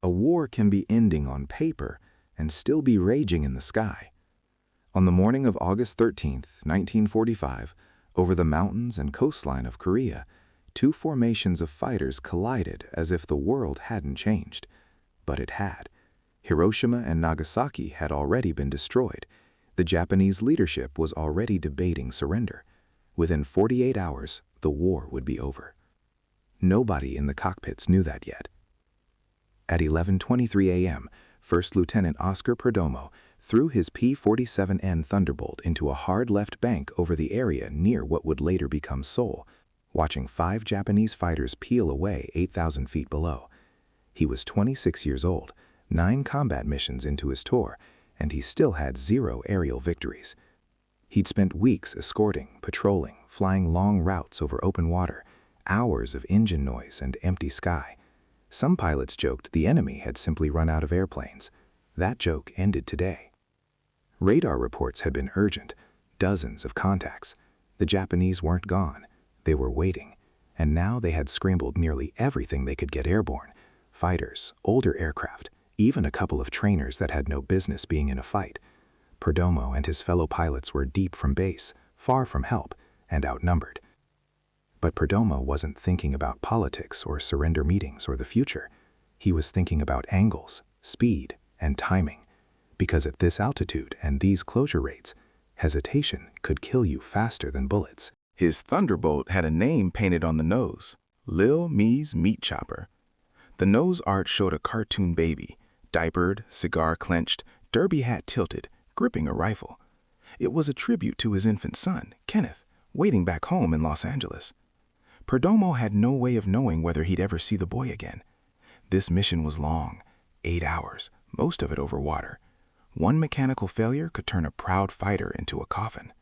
A war can be ending on paper and still be raging in the sky. On the morning of August 13, 1945, over the mountains and coastline of Korea, two formations of fighters collided as if the world hadn't changed. But it had. Hiroshima and Nagasaki had already been destroyed. The Japanese leadership was already debating surrender. Within 48 hours, the war would be over. Nobody in the cockpits knew that yet. At 11:23 a.m., First Lieutenant Oscar Perdomo threw his P-47N Thunderbolt into a hard left bank over the area near what would later become Seoul, watching 5 Japanese fighters peel away 8,000 feet below. He was 26 years old, 9 combat missions into his tour, and he still had 0 aerial victories. He'd spent weeks escorting, patrolling, flying long routes over open water, hours of engine noise and empty sky. Some pilots joked the enemy had simply run out of airplanes. That joke ended today. Radar reports had been urgent, dozens of contacts. The Japanese weren't gone. They were waiting, and now they had scrambled nearly everything they could get airborne: fighters, older aircraft, even a couple of trainers that had no business being in a fight. Perdomo and his fellow pilots were deep from base, far from help, and outnumbered. But Perdomo wasn't thinking about politics or surrender meetings or the future. He was thinking about angles, speed, and timing. Because at this altitude and these closure rates, hesitation could kill you faster than bullets. His Thunderbolt had a name painted on the nose: Lil Me's Meat Chopper. The nose art showed a cartoon baby, diapered, cigar clenched, derby hat tilted, gripping a rifle. It was a tribute to his infant son, Kenneth, waiting back home in Los Angeles. Perdomo had no way of knowing whether he'd ever see the boy again. This mission was long, 8 hours, most of it over water. One mechanical failure could turn a proud fighter into a coffin.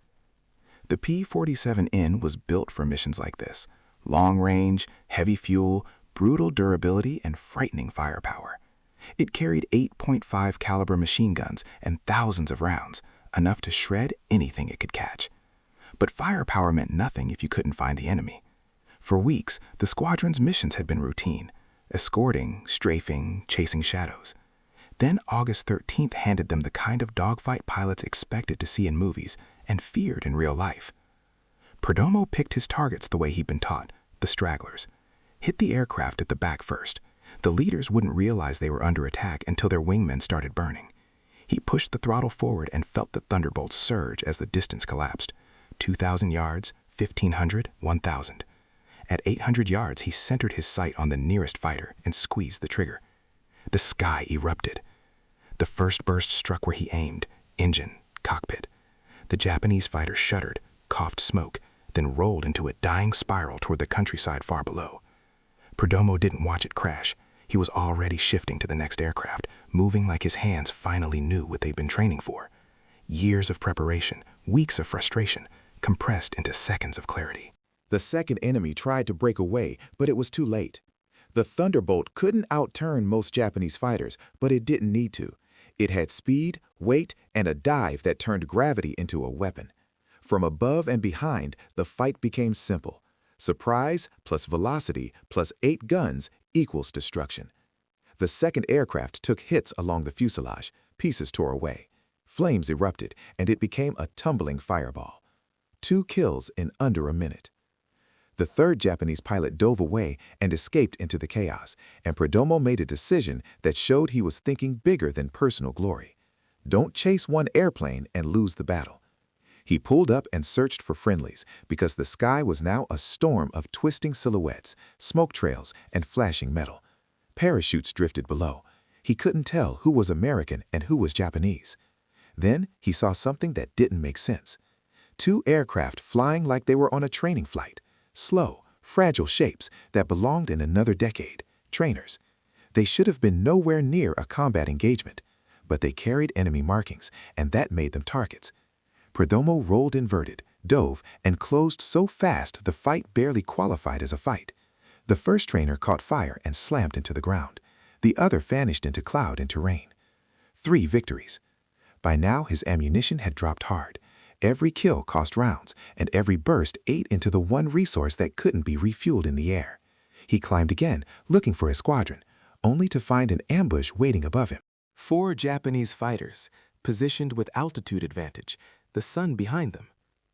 The P-47N was built for missions like this: long range, heavy fuel, brutal durability, and frightening firepower. It carried 8.5 caliber machine guns and thousands of rounds, enough to shred anything it could catch. But firepower meant nothing if you couldn't find the enemy. For weeks, the squadron's missions had been routine: escorting, strafing, chasing shadows. Then August 13th handed them the kind of dogfight pilots expected to see in movies and feared in real life. Perdomo picked his targets the way he'd been taught: the stragglers. Hit the aircraft at the back first. The leaders wouldn't realize they were under attack until their wingmen started burning. He pushed the throttle forward and felt the Thunderbolt surge as the distance collapsed. 2,000 yards, 1,500, 1,000. At 800 yards, he centered his sight on the nearest fighter and squeezed the trigger. The sky erupted. The first burst struck where he aimed: engine, cockpit. The Japanese fighter shuddered, coughed smoke, then rolled into a dying spiral toward the countryside far below. Perdomo didn't watch it crash. He was already shifting to the next aircraft, moving like his hands finally knew what they'd been training for. Years of preparation, weeks of frustration, compressed into seconds of clarity. The second enemy tried to break away, but it was too late. The Thunderbolt couldn't outturn most Japanese fighters, but it didn't need to. It had speed, weight, and a dive that turned gravity into a weapon. From above and behind, the fight became simple. Surprise plus velocity plus 8 guns equals destruction. The second aircraft took hits along the fuselage. Pieces tore away. Flames erupted, and it became a tumbling fireball. 2 kills in under a minute. The third Japanese pilot dove away and escaped into the chaos, and Perdomo made a decision that showed he was thinking bigger than personal glory. Don't chase one airplane and lose the battle. He pulled up and searched for friendlies, because the sky was now a storm of twisting silhouettes, smoke trails, and flashing metal. Parachutes drifted below. He couldn't tell who was American and who was Japanese. Then he saw something that didn't make sense. 2 aircraft flying like they were on a training flight. Slow, fragile shapes that belonged in another decade. Trainers. They should have been nowhere near a combat engagement, but they carried enemy markings, and that made them targets. Perdomo rolled inverted, dove, and closed so fast the fight barely qualified as a fight. The first trainer caught fire and slammed into the ground. The other vanished into cloud and terrain. 3 victories. By now his ammunition had dropped hard. Every kill cost rounds, and every burst ate into the one resource that couldn't be refueled in the air. He climbed again, looking for his squadron, only to find an ambush waiting above him. 4 Japanese fighters, positioned with altitude advantage, the sun behind them.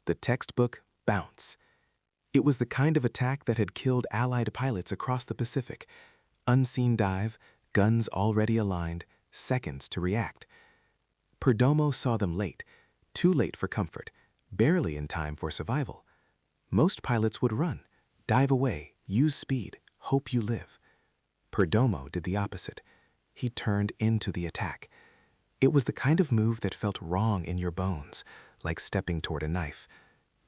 The textbook bounce. It was the kind of attack that had killed Allied pilots across the Pacific. Unseen dive, guns already aligned, seconds to react. Perdomo saw them late, too late for comfort, barely in time for survival. Most pilots would run, dive away, use speed, hope you live. Perdomo did the opposite. He turned into the attack. It was the kind of move that felt wrong in your bones, like stepping toward a knife.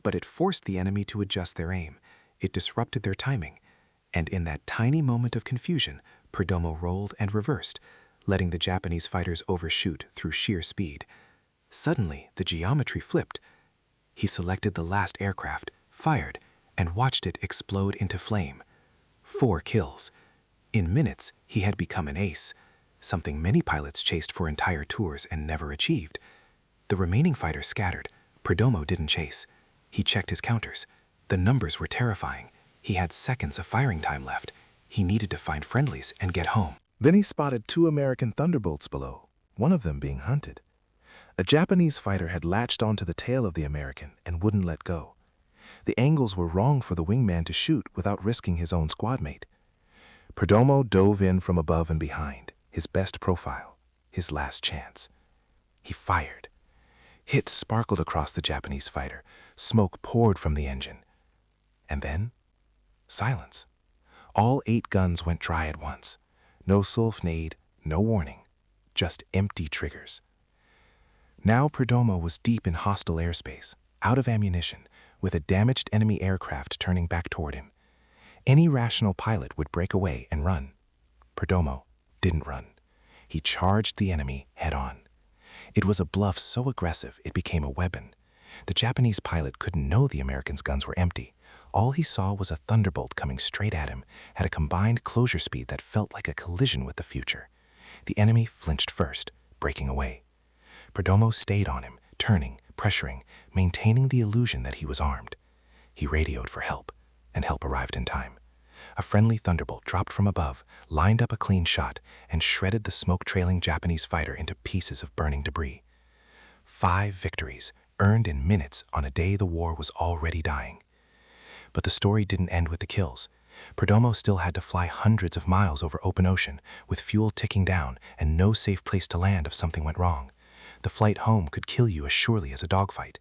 But it forced the enemy to adjust their aim. It disrupted their timing. And in that tiny moment of confusion, Perdomo rolled and reversed, letting the Japanese fighters overshoot through sheer speed. Suddenly, the geometry flipped. He selected the last aircraft, fired, and watched it explode into flame. 4 kills. In minutes, he had become an ace, something many pilots chased for entire tours and never achieved. The remaining fighters scattered. Perdomo didn't chase. He checked his counters. The numbers were terrifying. He had seconds of firing time left. He needed to find friendlies and get home. Then he spotted 2 American Thunderbolts below, one of them being hunted. A Japanese fighter had latched onto the tail of the American and wouldn't let go. The angles were wrong for the wingman to shoot without risking his own squad mate. Perdomo dove in from above and behind, his best profile, his last chance. He fired. Hits sparkled across the Japanese fighter. Smoke poured from the engine. And then, silence. All 8 guns went dry at once. No sulfonade, no warning, just empty triggers. Now Perdomo was deep in hostile airspace, out of ammunition, with a damaged enemy aircraft turning back toward him. Any rational pilot would break away and run. Perdomo didn't run. He charged the enemy head-on. It was a bluff so aggressive it became a weapon. The Japanese pilot couldn't know the Americans' guns were empty. All he saw was a Thunderbolt coming straight at him, had a combined closure speed that felt like a collision with the future. The enemy flinched first, breaking away. Perdomo stayed on him, turning, pressuring, maintaining the illusion that he was armed. He radioed for help, and help arrived in time. A friendly Thunderbolt dropped from above, lined up a clean shot, and shredded the smoke-trailing Japanese fighter into pieces of burning debris. 5 victories, earned in minutes on a day the war was already dying. But the story didn't end with the kills. Perdomo still had to fly hundreds of miles over open ocean, with fuel ticking down and no safe place to land if something went wrong. The flight home could kill you as surely as a dogfight.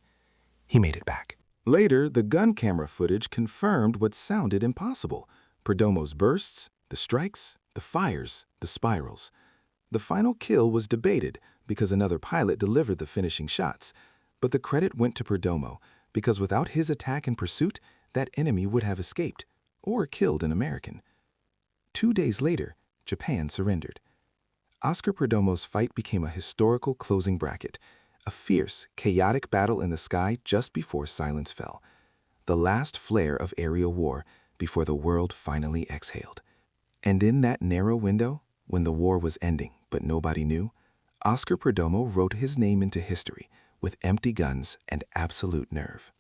He made it back. Later, the gun camera footage confirmed what sounded impossible. Perdomo's bursts, the strikes, the fires, the spirals. The final kill was debated because another pilot delivered the finishing shots. But the credit went to Perdomo because without his attack and pursuit, that enemy would have escaped or killed an American. 2 days later, Japan surrendered. Oscar Perdomo's fight became a historical closing bracket, a fierce, chaotic battle in the sky just before silence fell. The last flare of aerial war before the world finally exhaled. And in that narrow window, when the war was ending but nobody knew, Oscar Perdomo wrote his name into history with empty guns and absolute nerve.